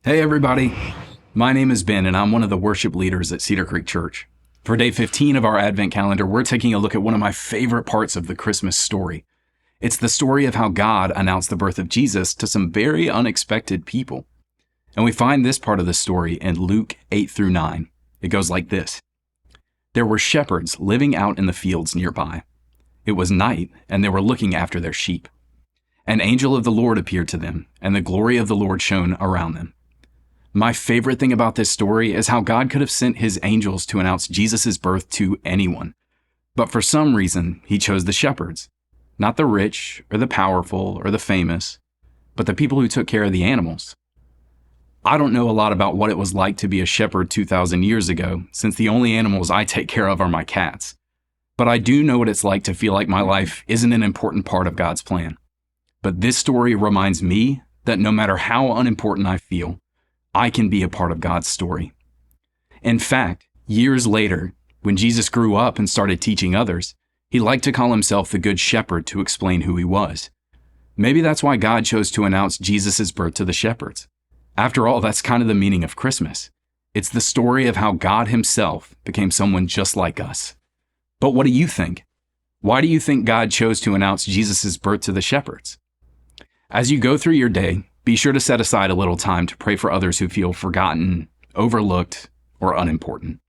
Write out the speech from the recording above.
Hey everybody, my name is Ben and I'm one of the worship leaders at CedarCreekChurch. For day 15 of our Advent calendar, we're taking a look at one of my favorite parts of the Christmas story. It's the story of how God announced the birth of Jesus to some very unexpected people. And we find this part of the story in Luke 8 through 9. It goes like this. There were shepherds living out in the fields nearby. It was night and they were looking after their sheep. An angel of the Lord appeared to them, and the glory of the Lord shone around them. My favorite thing about this story is how God could have sent his angels to announce Jesus' birth to anyone. But for some reason, he chose the shepherds. Not the rich, or the powerful, or the famous, but the people who took care of the animals. I don't know a lot about what it was like to be a shepherd 2,000 years ago, since the only animals I take care of are my cats. But I do know what it's like to feel like my life isn't an important part of God's plan. But this story reminds me that no matter how unimportant I feel, I can be a part of God's story. In fact, years later, when Jesus grew up and started teaching others, he liked to call himself the Good Shepherd to explain who he was. Maybe that's why God chose to announce Jesus' birth to the shepherds. After all, that's kind of the meaning of Christmas. It's the story of how God himself became someone just like us. But what do you think? Why do you think God chose to announce Jesus' birth to the shepherds? As you go through your day, be sure to set aside a little time to pray for others who feel forgotten, overlooked, or unimportant.